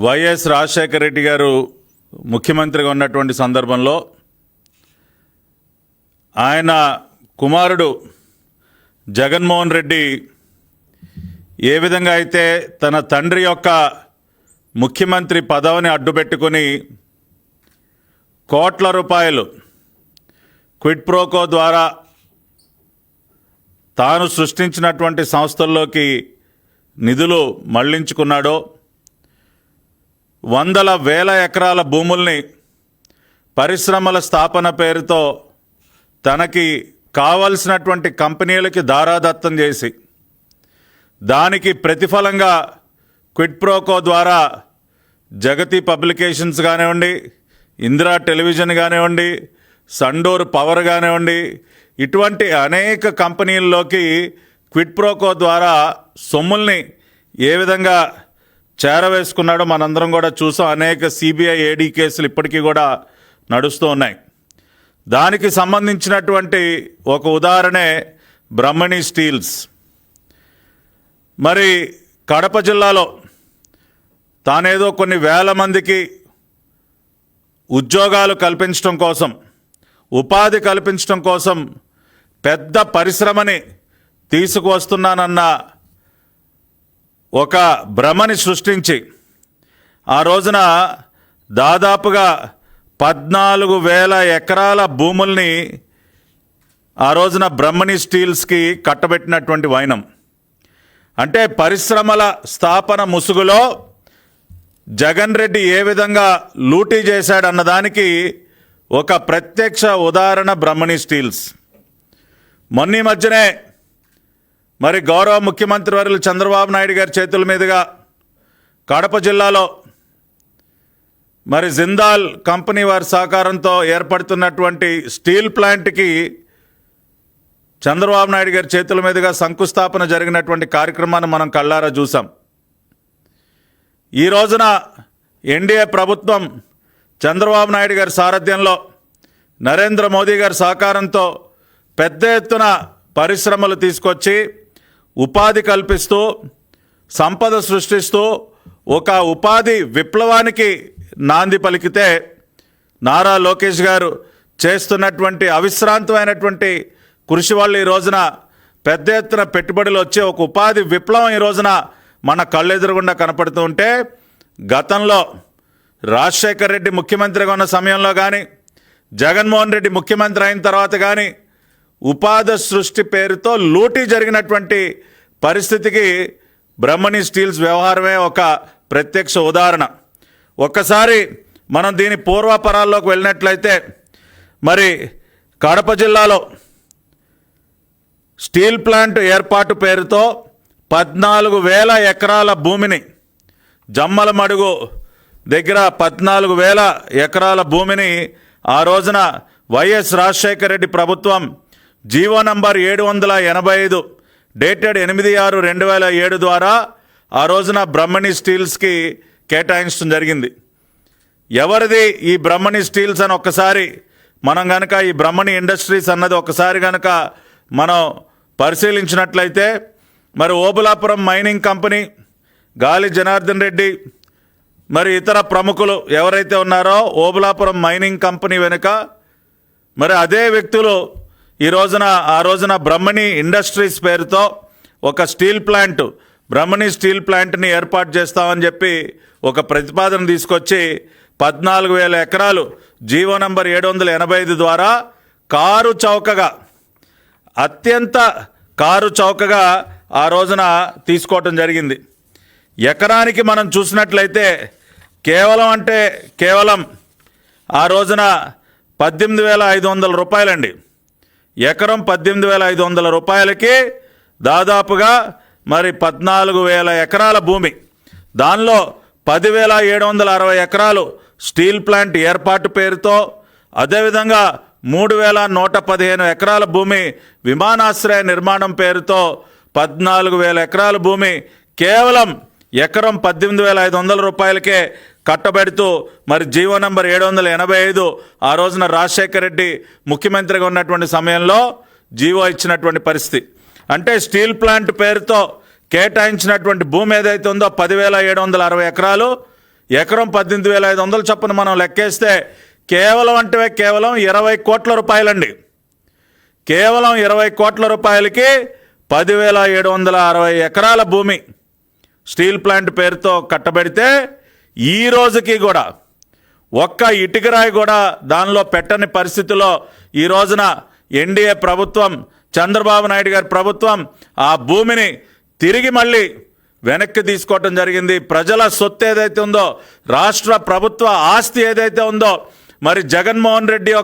YS Rajasekhara Reddy గారు ముఖ్యమంత్రిగా ఉన్నటువంటి సందర్భంలో ఆయన కుమారుడు జగన్మోహన్ రెడ్డి ఏ విధంగా అయితే తన తండ్రి యొక్క ముఖ్యమంత్రి పదవిని అడ్డుపెట్టుకుని కోట్ల రూపాయలు క్విడ్ ప్రోకో ద్వారా తాను సృష్టించినటువంటి సంస్థల్లోకి నిధులు మళ్లించుకున్నాడో, వందల వేల ఎకరాల భూముల్ని పరిశ్రమల స్థాపన పేరుతో తనకి కావలసినటువంటి కంపెనీలకి దారాదత్తం చేసి దానికి ప్రతిఫలంగా క్విడ్ ప్రోకో ద్వారా జగతి పబ్లికేషన్స్ కానివ్వండి, ఇందిరా టెలివిజన్ కానివ్వండి, సండూర్ పవర్ కానివ్వండి, ఇటువంటి అనేక కంపెనీల్లోకి క్విడ్ ప్రోకో ద్వారా సొమ్ముల్ని ఏ విధంగా చేరవేసుకున్నాడో మనందరం కూడా చూసాం. అనేక సిబిఐ ఏడీ కేసులు ఇప్పటికీ కూడా నడుస్తూ ఉన్నాయి. దానికి సంబంధించినటువంటి ఒక ఉదాహరణే బ్రహ్మణి స్టీల్స్. మరి కడప జిల్లాలో తానేదో కొన్ని వేల మందికి ఉద్యోగాలు కల్పించడం కోసం, ఉపాధి కల్పించడం కోసం పెద్ద పరిశ్రమని తీసుకువస్తున్నానన్న ఒక భ్రమని సృష్టించి ఆ రోజున దాదాపుగా 14,000 ఎకరాల భూముల్ని ఆ రోజున బ్రహ్మణి స్టీల్స్కి కట్టబెట్టినటువంటి వైనం. అంటే పరిశ్రమల స్థాపన ముసుగులో జగన్ రెడ్డి ఏ విధంగా లూటీ చేశాడన్నదానికి ఒక ప్రత్యక్ష ఉదాహరణ బ్రహ్మణి స్టీల్స్. మొన్న మధ్యనే మరి గౌరవ ముఖ్యమంత్రి వర్యులు చంద్రబాబు నాయుడు గారి చేతుల మీదుగా కడప జిల్లాలో మరి జిందాల్ కంపెనీ వారి సహకారంతో ఏర్పడుతున్నటువంటి స్టీల్ ప్లాంట్కి చంద్రబాబు నాయుడు గారి చేతుల మీదుగా శంకుస్థాపన జరిగినటువంటి కార్యక్రమాన్ని మనం కళ్ళారా చూసాం. ఈ రోజున ఎన్డీఏ ప్రభుత్వం చంద్రబాబు నాయుడు గారి సారథ్యంలో నరేంద్ర మోదీ గారి సహకారంతో పెద్ద ఎత్తున పరిశ్రమలు తీసుకొచ్చి ఉపాధి కల్పిస్తూ సంపద సృష్టిస్తూ ఒక ఉపాధి విప్లవానికి నాంది పలికితే నారా లోకేష్ గారు చేస్తున్నటువంటి అవిశ్రాంతమైనటువంటి కృషి వల్ల ఈ రోజున పెద్ద ఎత్తున పెట్టుబడులు వచ్చే ఒక ఉపాధి విప్లవం ఈ రోజున మన కళ్ళెదురుగుండా కనపడుతూ ఉంటే, గతంలో రాజశేఖర్ రెడ్డి ముఖ్యమంత్రిగా ఉన్న సమయంలో కానీ, జగన్మోహన్ రెడ్డి ముఖ్యమంత్రి అయిన తర్వాత కానీ ఉపాధి సృష్టి పేరుతో లూటీ జరిగినటువంటి పరిస్థితికి బ్రహ్మణి స్టీల్స్ వ్యవహారమే ఒక ప్రత్యక్ష ఉదాహరణ. ఒక్కసారి మనం దీని పూర్వాపరాల్లోకి వెళ్ళినట్లయితే మరి కడప జిల్లాలో స్టీల్ ప్లాంట్ ఏర్పాటు పేరుతో 14,000 ఎకరాల భూమిని, జమ్మల మడుగు దగ్గర 14,000 ఎకరాల భూమిని ఆ రోజున వైఎస్ రాజశేఖర రెడ్డి ప్రభుత్వం జీవో నంబర్ 785 డేటెడ్ 8/6/2007 ద్వారా ఆ రోజున బ్రహ్మణి స్టీల్స్కి కేటాయించడం జరిగింది. ఎవరిది ఈ బ్రహ్మణి స్టీల్స్ అని ఒక్కసారి మనం కనుక ఈ బ్రహ్మణి ఇండస్ట్రీస్ అన్నది ఒక్కసారి కనుక మనం పరిశీలించినట్లయితే మరి ఓబులాపురం మైనింగ్ కంపెనీ, గాలి జనార్దన్ రెడ్డి, మరి ఇతర ప్రముఖులు ఎవరైతే ఉన్నారో ఓబులాపురం మైనింగ్ కంపెనీ వెనుక మరి అదే వ్యక్తులు ఆ రోజున బ్రహ్మణి ఇండస్ట్రీస్ పేరుతో ఒక స్టీల్ ప్లాంట్, బ్రహ్మణి స్టీల్ ప్లాంట్ని ఏర్పాటు చేస్తామని చెప్పి ఒక ప్రతిపాదన తీసుకొచ్చి 14,000 ఎకరాలు జీవో నంబర్ 785 ద్వారా అత్యంత కారు చౌకగా ఆ రోజున తీసుకోవటం జరిగింది. ఎకరానికి మనం చూసినట్లయితే కేవలం ఆ రోజున 18,500 రూపాయలండి. ఎకరం 18,500 రూపాయలకి దాదాపుగా మరి 14,000 ఎకరాల భూమి, దానిలో 10,760 ఎకరాలు స్టీల్ ప్లాంట్ ఏర్పాటు పేరుతో, అదేవిధంగా 3,115 ఎకరాల భూమి విమానాశ్రయ నిర్మాణం పేరుతో 14,000 ఎకరాల భూమి కేవలం ఎకరం 18,500 రూపాయలకే కట్టబెడుతూ మరి జీవో నంబర్ 785 ఆ రోజున రాజశేఖర రెడ్డి ముఖ్యమంత్రిగా ఉన్నటువంటి సమయంలో జీవో ఇచ్చినటువంటి పరిస్థితి. అంటే స్టీల్ ప్లాంట్ పేరుతో కేటాయించినటువంటి భూమి ఏదైతే ఉందో 10,760 ఎకరాలు ఎకరం 18,500 చొప్పున మనం లెక్కేస్తే కేవలం 20 కోట్ల రూపాయలండి. కేవలం 20 కోట్ల రూపాయలకి 10,760 ఎకరాల భూమి స్టీల్ ప్లాంట్ పేరుతో కట్టబెడితే ఈ రోజుకి కూడా ఒక్క ఇటుకరాయి కూడా దానిలో పెట్టని పరిస్థితిలో ఈ రోజున ఎన్డీఏ ప్రభుత్వం, చంద్రబాబు నాయుడు గారి ప్రభుత్వం ఆ భూమిని తిరిగి మళ్ళీ వెనక్కి తీసుకోవటం జరిగింది. ప్రజల సొత్తు ఏదైతే ఉందో, రాష్ట్ర ప్రభుత్వ ఆస్తి ఏదైతే ఉందో, మరి జగన్మోహన్ రెడ్డి యొక్క